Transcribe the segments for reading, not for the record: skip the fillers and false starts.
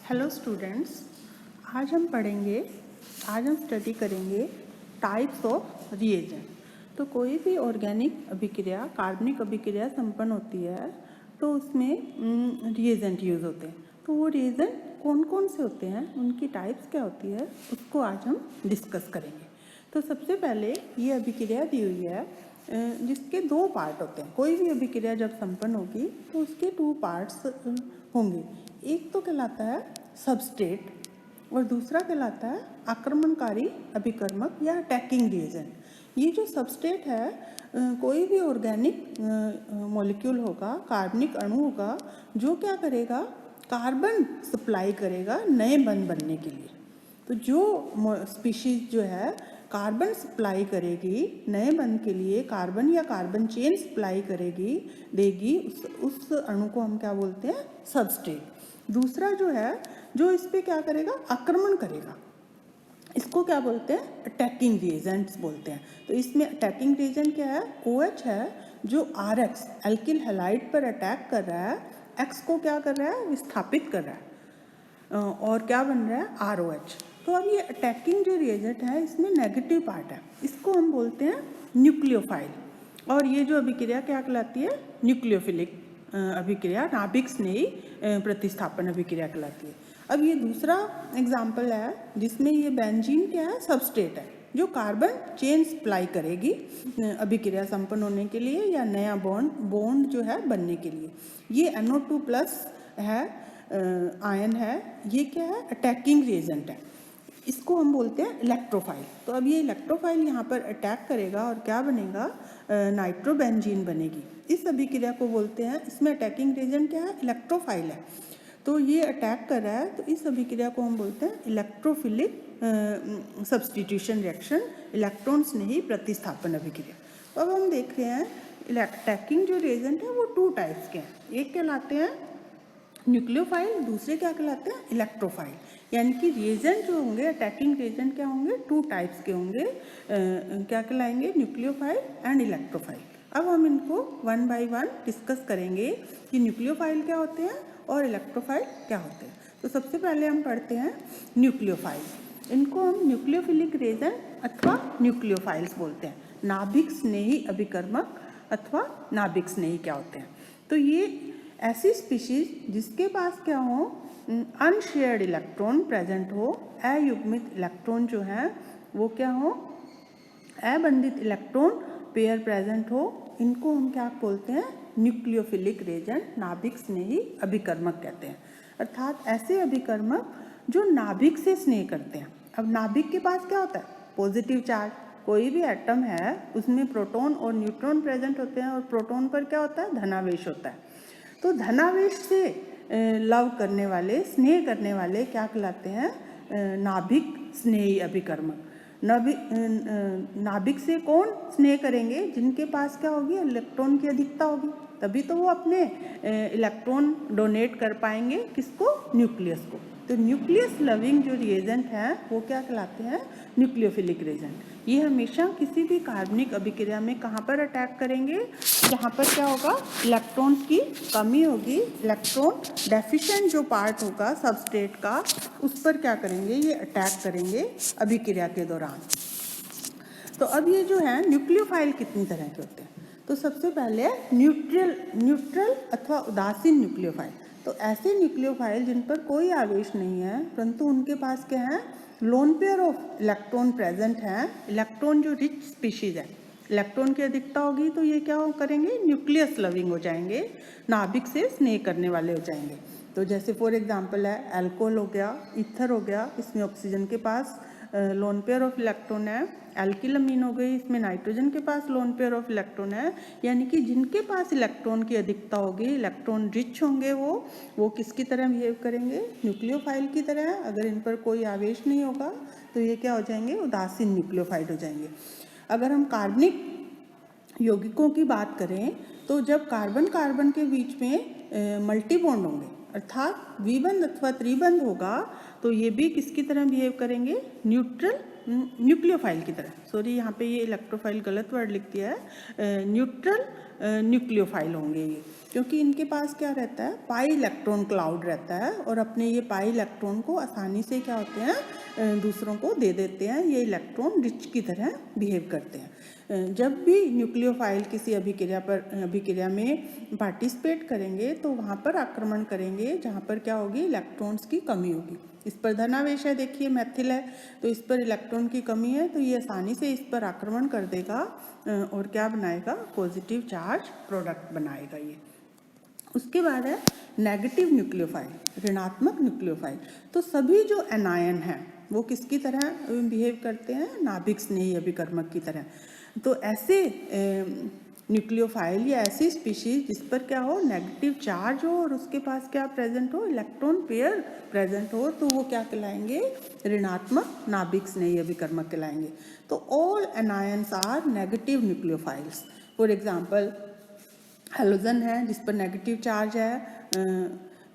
Hello students, आज हम study करेंगे टाइप्स ऑफ रिएजेंट। तो कोई भी ऑर्गेनिक अभिक्रिया कार्बनिक अभिक्रिया संपन्न होती है तो उसमें रिएजेंट यूज़ होते हैं। तो वो रिएजेंट कौन कौन से होते हैं, उनकी टाइप्स क्या होती है, उसको आज हम डिस्कस करेंगे। तो सबसे पहले ये अभिक्रिया दी हुई है जिसके दो पार्ट होते हैं। कोई भी अभिक्रिया जब संपन्न होगी तो उसके 2 पार्ट्स होंगे। एक तो कहलाता है सबस्ट्रेट और दूसरा कहलाता है आक्रमणकारी अभिकर्मक या अटैकिंग रिएजेंट। ये जो सबस्ट्रेट है कोई भी ऑर्गेनिक मॉलिक्यूल होगा, कार्बनिक अणु होगा, जो क्या करेगा, कार्बन सप्लाई करेगा नए बंध बनने के लिए। तो जो स्पीशीज जो है कार्बन सप्लाई करेगी नए बंध के लिए, कार्बन या कार्बन चेन सप्लाई देगी उस अणु को हम क्या बोलते हैं, सबस्ट्रेट। दूसरा जो है जो इस पे क्या करेगा, आक्रमण करेगा, इसको क्या बोलते हैं, अटैकिंग रिएजेंट्स बोलते हैं। तो इसमें अटैकिंग रिएजेंट क्या है, OH है जो RX एल्किल हैलाइड पर अटैक कर रहा है, X को क्या कर रहा है, विस्थापित कर रहा है और क्या बन रहा है, ROH। तो अब ये अटैकिंग जो रिएजेंट है इसमें नेगेटिव पार्ट है, इसको हम बोलते हैं न्यूक्लियोफाइल। और ये जो अभिक्रिया क्या कहलाती है, न्यूक्लियोफिलिक अभिक्रिया, नाभिक स्नेही प्रतिस्थापन अभिक्रिया कहलाती है। अब ये दूसरा एग्जाम्पल है जिसमें ये बेंजीन क्या है, सबस्ट्रेट है जो कार्बन चेन सप्लाई करेगी अभिक्रिया संपन्न होने के लिए या नया बॉन्ड जो है बनने के लिए। ये NO2+ है, आयन है, ये क्या है, अटैकिंग रिएजेंट है, इसको हम बोलते हैं इलेक्ट्रोफाइल। तो अब ये इलेक्ट्रोफाइल यहाँ पर अटैक करेगा और क्या बनेगा, नाइट्रोबेंजीन बनेगी। इस अभिक्रिया को बोलते हैं, इसमें अटैकिंग रिएजेंट क्या है, इलेक्ट्रोफाइल है। तो ये अटैक कर रहा है, तो इस अभिक्रिया को हम बोलते हैं इलेक्ट्रोफिलिक सब्स्टिट्यूशन रिएक्शन, इलेक्ट्रॉन स्नेही प्रतिस्थापन अभिक्रिया। तो अब हम देख रहे हैं अटैकिंग जो रिएजेंट है वो 2 टाइप्स के हैं। एक कहलाते हैं न्यूक्लियोफाइल, दूसरे क्या कहलाते हैं, इलेक्ट्रोफाइल। यानी कि रिएजेंट जो होंगे, अटैकिंग रिएजेंट क्या होंगे, 2 टाइप्स के होंगे, क्या कहलाएंगे, न्यूक्लियोफाइल एंड इलेक्ट्रोफाइल। अब हम इनको 1 बाय 1 डिस्कस करेंगे कि न्यूक्लियोफाइल क्या होते हैं और इलेक्ट्रोफाइल क्या होते हैं। तो सबसे पहले हम पढ़ते हैं न्यूक्लियोफाइल। इनको हम न्यूक्लियोफिलिक रिएजेंट अथवा न्यूक्लियोफाइल्स बोलते हैं। नाभिक स्नेही अभिकर्मक अथवा नाभिक स्नेही क्या होते हैं, तो ये ऐसी स्पीशीज जिसके पास क्या हो, अनशेयर्ड इलेक्ट्रॉन प्रेजेंट हो, अयुग्मित इलेक्ट्रॉन जो है वो क्या हो, अबंधित इलेक्ट्रॉन पेयर प्रेजेंट हो, इनको हम क्या बोलते हैं, न्यूक्लियोफिलिक रिएजेंट, नाभिक स्नेही अभिकर्मक कहते हैं। अर्थात ऐसे अभिकर्मक जो नाभिक से स्नेह करते हैं। अब नाभिक के पास क्या होता है, पॉजिटिव चार्ज, कोई भी एटम है उसमें प्रोटॉन और न्यूट्रॉन प्रेजेंट होते हैं और प्रोटॉन पर क्या होता है, धनावेश होता है। तो धनावेश से लव करने वाले, स्नेह करने वाले क्या कहलाते हैं, नाभिक स्नेही अभिकर्मक। नाभिक से कौन स्नेह करेंगे, जिनके पास क्या होगी, इलेक्ट्रॉन की अधिकता होगी, तभी तो वो अपने इलेक्ट्रॉन डोनेट कर पाएंगे, किसको, न्यूक्लियस को। तो न्यूक्लियस लविंग जो रिएजेंट हैं वो क्या कहलाते हैं, न्यूक्लियोफिलिक रिएजेंट। ये हमेशा किसी भी कार्बनिक अभिक्रिया में कहाँ पर अटैक करेंगे, जहाँ पर क्या होगा, इलेक्ट्रॉन्स की कमी होगी, इलेक्ट्रॉन डेफिशिएंट जो पार्ट होगा सबस्ट्रेट का, उस पर क्या करेंगे, ये अटैक करेंगे अभिक्रिया के दौरान। तो अब ये जो है न्यूक्लियोफाइल कितनी तरह के होते हैं, तो सबसे पहले न्यूट्रल अथवा उदासीन न्यूक्लियोफाइल। तो ऐसे न्यूक्लियोफाइल जिन पर कोई आवेश नहीं है परंतु उनके पास क्या है, lone pair of electron present है, इलेक्ट्रॉन जो रिच स्पीशीज है, इलेक्ट्रॉन की अधिकता होगी तो ये क्या करेंगे, न्यूक्लियस लविंग हो जाएंगे, नाभिक से स्नेह करने वाले हो जाएंगे। तो जैसे फॉर एग्जांपल है अल्कोहल हो गया, ईथर हो गया, इसमें ऑक्सीजन के पास लोन पेयर ऑफ इलेक्ट्रॉन है, एल्किल अमीन हो गई, इसमें नाइट्रोजन के पास लोन पेयर ऑफ इलेक्ट्रॉन है। यानी कि जिनके पास इलेक्ट्रॉन की अधिकता होगी, इलेक्ट्रॉन रिच होंगे, वो किसकी तरह बिहेव करेंगे, न्यूक्लियोफाइल की तरह। अगर इन पर कोई आवेश नहीं होगा तो ये क्या हो जाएंगे, उदासीन न्यूक्लियोफाइल हो जाएंगे। अगर हम कार्बनिक यौगिकों की बात करें तो जब कार्बन कार्बन के बीच में मल्टी बॉन्ड होंगे, अर्थात द्विबंध अथवा त्रिबंध होगा, तो ये भी किसकी तरह बिहेव करेंगे, न्यूट्रल न्यूक्लियोफाइल की तरह, सॉरी यहाँ पे ये इलेक्ट्रोफाइल गलत वर्ड लिख दिया है, न्यूट्रल न्यूक्लियोफाइल होंगे ये, क्योंकि इनके पास क्या रहता है, पाई इलेक्ट्रॉन क्लाउड रहता है और अपने ये पाई इलेक्ट्रॉन को आसानी से क्या होते हैं दूसरों को दे देते हैं, ये इलेक्ट्रॉन रिच की तरह बिहेव करते हैं। जब भी न्यूक्लियोफाइल किसी अभिक्रिया में पार्टिसिपेट करेंगे तो वहाँ पर आक्रमण करेंगे जहाँ पर क्या होगी, इलेक्ट्रॉन्स की कमी होगी। इस पर धनावेश है, देखिए मैथिल है, तो इस पर इलेक्ट्रॉन की कमी है, तो ये आसानी से इस पर आक्रमण कर देगा और क्या बनाएगा, पॉजिटिव चार्ज प्रोडक्ट बनाएगा ये। उसके बाद है नेगेटिव न्यूक्लियोफाइल, ऋणात्मक न्यूक्लियोफाइल। तो सभी जो एनायन हैं वो किसकी तरह बिहेव करते हैं, नाभिक स्नेही अभिकर्मक की तरह। तो ऐसे न्यूक्लियोफाइल या ऐसी स्पीशीज जिस पर क्या हो, नेगेटिव चार्ज हो और उसके पास क्या प्रेजेंट हो, इलेक्ट्रॉन पेयर प्रेजेंट हो, तो वो क्या कहलाएंगे, ऋणात्मक नाभिक स्नेही अभिकर्मक कहलाएंगे। तो all anions are negative nucleophiles. For example halogen है जिस पर नेगेटिव चार्ज है,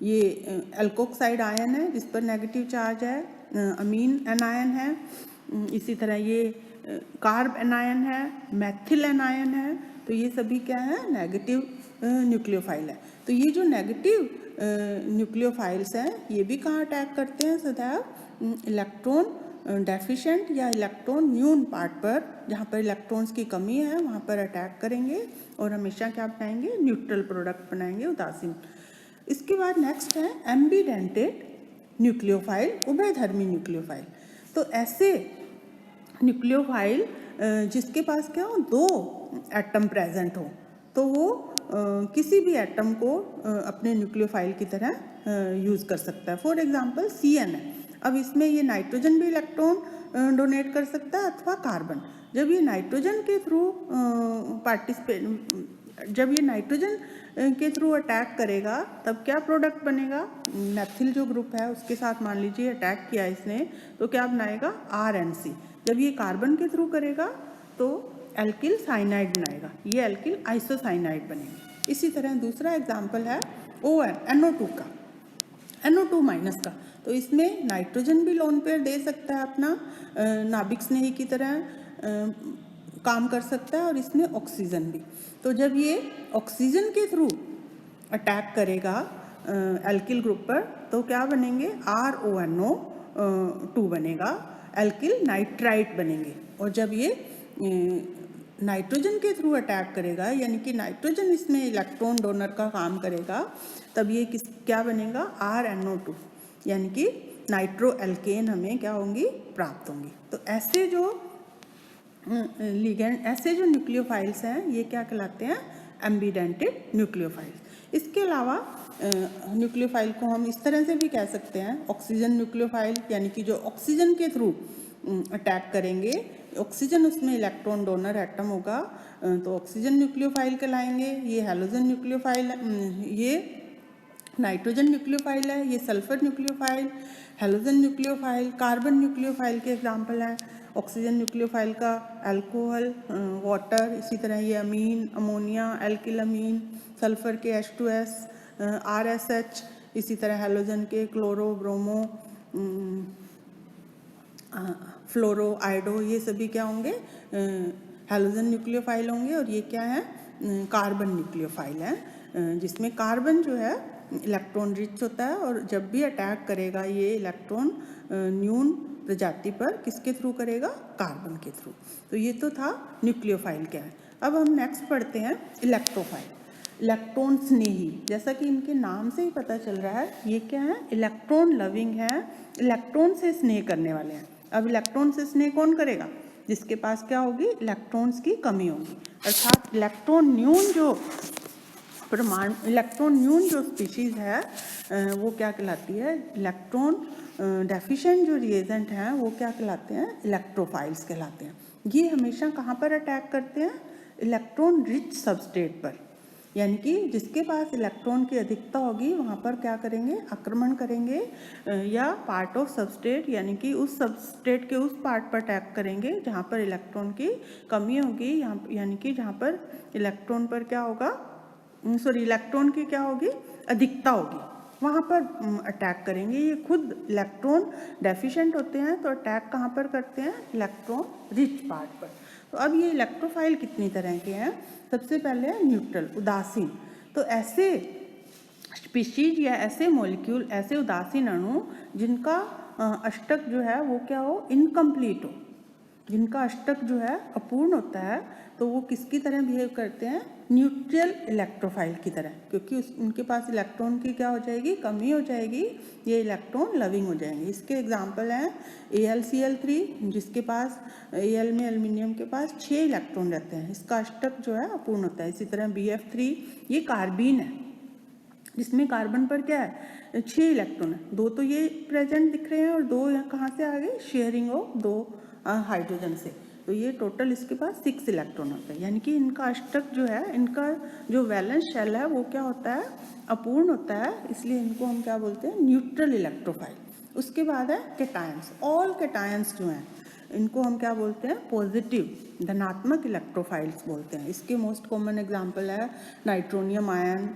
ये एल्कोक्साइड आयन है जिस पर नेगेटिव चार्ज है, अमीन एनायन है, इसी तरह ये कार्ब एनायन है, मैथिल एनायन है, तो ये सभी क्या है, नेगेटिव न्यूक्लियोफाइल है। तो ये जो नेगेटिव न्यूक्लियोफाइल्स हैं ये भी कहाँ अटैक करते हैं, सदैव इलेक्ट्रॉन डेफिशिएंट या इलेक्ट्रॉन न्यून पार्ट पर, जहाँ पर इलेक्ट्रॉन्स की कमी है वहाँ पर अटैक करेंगे और हमेशा क्या बनाएंगे, न्यूट्रल प्रोडक्ट बनाएंगे, उदासीन। इसके बाद नेक्स्ट है एम्बीडेंटेड न्यूक्लियोफाइल, उभयधर्मी न्यूक्लियोफाइल। तो ऐसे न्यूक्लियोफाइल जिसके पास क्या हो, दो एटम प्रेजेंट हो, तो वो किसी भी एटम को अपने न्यूक्लियोफाइल की तरह यूज़ कर सकता है। फॉर एग्जांपल CN है, अब इसमें ये नाइट्रोजन भी इलेक्ट्रॉन डोनेट कर सकता है अथवा कार्बन। जब ये नाइट्रोजन के थ्रू अटैक करेगा तब क्या प्रोडक्ट बनेगा, मैथिल जो ग्रुप है उसके साथ मान लीजिए अटैक किया इसने, तो क्या बनाएगा, RNC। जब ये कार्बन के थ्रू करेगा तो एल्किल साइनाइड बनाएगा, ये एल्किल आइसोसाइनाइड बनेगा। इसी तरह दूसरा एग्जाम्पल है ON NO2 का, NO2 माइनस का, तो इसमें नाइट्रोजन भी लोन पेयर दे सकता है अपना, नाभिक स्नेही की तरह काम कर सकता है, और इसमें ऑक्सीजन भी। तो जब ये ऑक्सीजन के थ्रू अटैक करेगा एल्किल ग्रुप पर तो क्या बनेंगे, RONO2 बनेगा, एल्किल नाइट्राइट बनेंगे। और जब ये नाइट्रोजन के थ्रू अटैक करेगा, यानी कि नाइट्रोजन इसमें इलेक्ट्रॉन डोनर का काम करेगा, तब ये क्या बनेगा, RNO2, यानी कि नाइट्रो एल्केन हमें क्या होंगी, प्राप्त होंगी। तो ऐसे जो लिगेंड, ऐसे जो न्यूक्लियोफाइल्स हैं ये क्या कहलाते हैं, एम्बीडेंटेड न्यूक्लियोफाइल्स। इसके अलावा न्यूक्लियोफाइल को हम इस तरह से भी कह सकते हैं ऑक्सीजन न्यूक्लियोफाइल, यानी कि जो ऑक्सीजन के थ्रू अटैक करेंगे, ऑक्सीजन उसमें इलेक्ट्रॉन डोनर एटम होगा तो ऑक्सीजन न्यूक्लियोफाइल कहलाएंगे। ये हेलोजन न्यूक्लियोफाइल, ये नाइट्रोजन न्यूक्लियोफाइल है, ये sulphur nucleophile, halogen nucleophile, carbon nucleophile के एग्जाम्पल हैं। ऑक्सीजन न्यूक्लियोफाइल का अल्कोहल, वाटर, इसी तरह ये अमीन, अमोनिया, एल्किल अमीन, सल्फर के H2S, RSH, इसी तरह हेलोजन के क्लोरो, ब्रोमो, फ्लोरो, आइडो, ये सभी क्या होंगे, हेलोजन न्यूक्लियोफाइल होंगे। और ये क्या है, कार्बन न्यूक्लियोफाइल है, जिसमें कार्बन जो है इलेक्ट्रॉन रिच होता है और जब भी अटैक करेगा ये इलेक्ट्रॉन न्यून प्रजाति पर किसके थ्रू करेगा, कार्बन के थ्रू। तो ये तो था न्यूक्लियोफाइल क्या है। अब हम नेक्स्ट पढ़ते हैं इलेक्ट्रोफाइल, इलेक्ट्रॉन स्नेही। जैसा कि इनके नाम से ही पता चल रहा है ये क्या है, इलेक्ट्रॉन लविंग है, इलेक्ट्रॉन से स्नेह करने वाले हैं। अब इलेक्ट्रॉन से स्नेह कौन करेगा, जिसके पास क्या होगी, इलेक्ट्रॉन्स की कमी होगी, अर्थात इलेक्ट्रॉन न्यून जो स्पीशीज़ है वो क्या कहलाती है, इलेक्ट्रॉन डेफिशिएंट जो रिएजेंट हैं वो क्या कहलाते हैं, इलेक्ट्रोफाइल्स कहलाते हैं। ये हमेशा कहाँ पर अटैक करते हैं, इलेक्ट्रॉन रिच सबस्ट्रेट पर, यानी कि जिसके पास इलेक्ट्रॉन की अधिकता होगी वहाँ पर क्या करेंगे, आक्रमण करेंगे, या पार्ट ऑफ सबस्ट्रेट, यानी कि उस सबस्ट्रेट के उस पार्ट पर अटैक करेंगे जहाँ पर इलेक्ट्रॉन की कमी होगी, यानी कि जहाँ पर इलेक्ट्रॉन पर क्या होगा, इलेक्ट्रॉन की क्या होगी, अधिकता होगी, वहाँ पर अटैक करेंगे। ये खुद इलेक्ट्रॉन डेफिशिएंट होते हैं, तो अटैक कहाँ पर करते हैं? इलेक्ट्रॉन रिच पार्ट पर। तो अब ये इलेक्ट्रोफाइल कितनी तरह के हैं? सबसे पहले है न्यूट्रल, उदासीन। तो ऐसे स्पीशीज या ऐसे मॉलिक्यूल, ऐसे उदासीन अणु जिनका अष्टक जो है वो क्या हो? इनकम्प्लीट हो, जिनका अष्टक जो है अपूर्ण होता है, तो वो किसकी तरह बिहेव करते हैं? न्यूट्रल इलेक्ट्रोफाइल की तरह, क्योंकि उनके पास इलेक्ट्रॉन की क्या हो जाएगी? कमी हो जाएगी, ये इलेक्ट्रॉन लविंग हो जाएंगे। इसके एग्जांपल हैं AlCl3, जिसके पास Al में एल्युमिनियम के पास 6 इलेक्ट्रॉन रहते हैं, इसका अष्टक जो है अपूर्ण होता है। इसी तरह BF3, ये कार्बीन है, जिसमें कार्बन पर क्या है? 6 इलेक्ट्रॉन है, 2 तो ये प्रेजेंट दिख रहे हैं और 2 यहाँ कहाँ से आ गए? शेयरिंग ऑफ 2 हाइड्रोजन से। तो ये टोटल इसके पास 6 इलेक्ट्रॉन होता है, यानी कि इनका अष्टक जो है, इनका जो वैलेंस शेल है वो क्या होता है? अपूर्ण होता है, इसलिए इनको हम क्या बोलते हैं? Neutral electrophile. उसके बाद है कैटायंस। ऑल कैटायंस जो हैं इनको हम क्या बोलते हैं? पॉजिटिव, धनात्मक इलेक्ट्रोफाइल्स बोलते हैं। इसके मोस्ट कॉमन एग्जाम्पल है nitronium ion,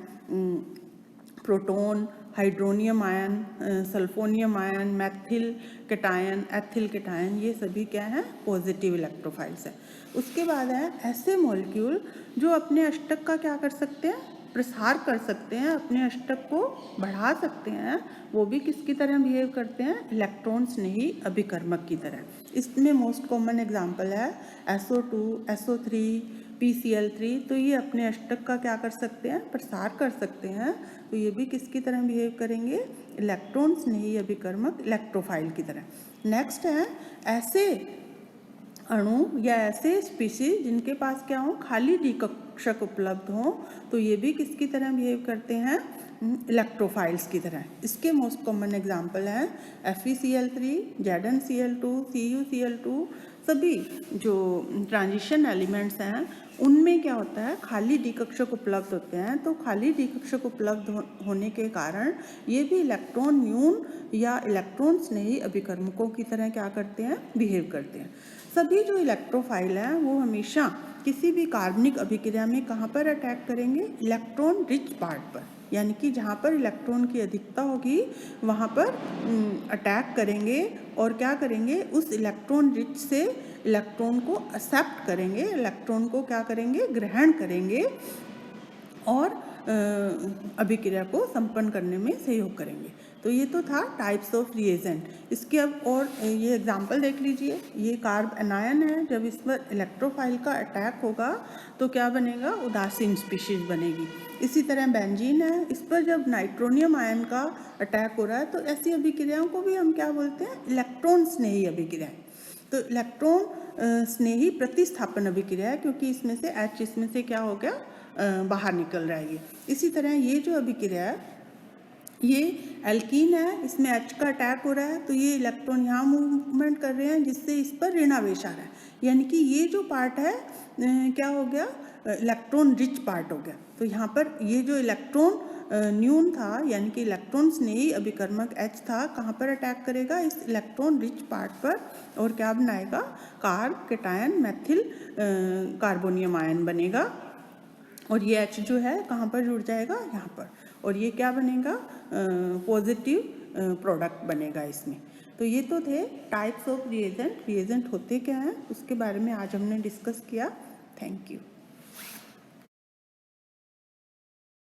proton, hydronium ion, सल्फोनियम ion, Maithil cation, ethyl cation, ये सभी क्या हैं? पॉजिटिव इलेक्ट्रोफाइल्स है। उसके बाद है ऐसे मॉलिक्यूल जो अपने अष्टक का क्या कर सकते हैं? प्रसार कर सकते हैं, अपने अष्टक को बढ़ा सकते हैं। वो भी किसकी तरह बिहेव करते हैं? इलेक्ट्रॉन्स नहीं, अभिकर्मक की तरह। इसमें मोस्ट कॉमन एग्जाम्पल है SO2, SO3, PCl3। तो ये अपने अष्टक का क्या कर सकते हैं? प्रसार कर सकते हैं। तो ये भी किसकी तरह बिहेव करेंगे? इलेक्ट्रॉन्स नहीं, अभिकर्मक, इलेक्ट्रोफाइल की तरह। नेक्स्ट है ऐसे अणु या ऐसे स्पीशीज जिनके पास क्या हो? खाली डी कक्षक उपलब्ध हो, तो ये भी किसकी तरह बिहेव करते हैं? इलेक्ट्रोफाइल्स की तरह। इसके मोस्ट कॉमन एग्जाम्पल हैं FeCl3, ZnCl2, CuCl2। सभी जो ट्रांजिशन एलिमेंट्स हैं उनमें क्या होता है? खाली डी कक्षक उपलब्ध होते हैं। तो खाली डी कक्षक उपलब्ध होने के कारण ये भी इलेक्ट्रॉन न्यून या इलेक्ट्रॉन्स नहीं, अभिकर्मकों की तरह क्या करते हैं? बिहेव करते हैं। सभी जो इलेक्ट्रोफाइल हैं वो हमेशा किसी भी कार्बनिक अभिक्रिया में कहाँ पर अटैक करेंगे? इलेक्ट्रॉन रिच पार्ट पर, यानी कि जहाँ पर इलेक्ट्रॉन की अधिकता होगी वहाँ पर अटैक करेंगे और क्या करेंगे? उस इलेक्ट्रॉन रिच से इलेक्ट्रॉन को एक्सेप्ट करेंगे, इलेक्ट्रॉन को क्या करेंगे? ग्रहण करेंगे और अभिक्रिया को संपन्न करने में सहयोग करेंगे। तो ये तो था टाइप्स ऑफ रिएजेंट। इसके अब और ये एग्जांपल देख लीजिए। ये कार्ब एनायन है, जब इस पर इलेक्ट्रोफाइल का अटैक होगा तो क्या बनेगा? उदासीन स्पीशीज बनेगी। इसी तरह बेंजीन है, इस पर जब नाइट्रोनियम आयन का अटैक हो रहा है तो ऐसी अभिक्रियाओं को भी हम क्या बोलते हैं? इलेक्ट्रॉन स्नेही अभिक्रियाएं। तो इलेक्ट्रॉन स्नेही प्रतिस्थापन अभिक्रिया है, क्योंकि इसमें से H इसमें से क्या हो गया? बाहर निकल रहा है ये। इसी तरह ये जो अभिक्रिया है ये एल्कीन है, इसमें H का अटैक हो रहा है, तो ये इलेक्ट्रॉन यहाँ मूवमेंट कर रहे हैं जिससे इस पर ऋणावेश आ रहा है, यानी कि ये जो पार्ट है क्या हो गया? इलेक्ट्रॉन रिच पार्ट हो गया। तो यहाँ पर ये जो इलेक्ट्रॉन न्यून था, यानी कि इलेक्ट्रॉन स्नेही अभिकर्मक H था, कहाँ पर अटैक करेगा? इस इलेक्ट्रॉन रिच पार्ट पर, और क्या बनाएगा? Carb cation Maithil carbonium ion बनेगा। और ये H जो है कहाँ पर जुड़ जाएगा? यहाँ पर, और ये क्या बनेगा? पॉजिटिव प्रोडक्ट बनेगा इसमें। तो ये तो थे टाइप्स ऑफ रिएजेंट। रिएजेंट होते क्या हैं उसके बारे में आज हमने डिस्कस किया। Thank you.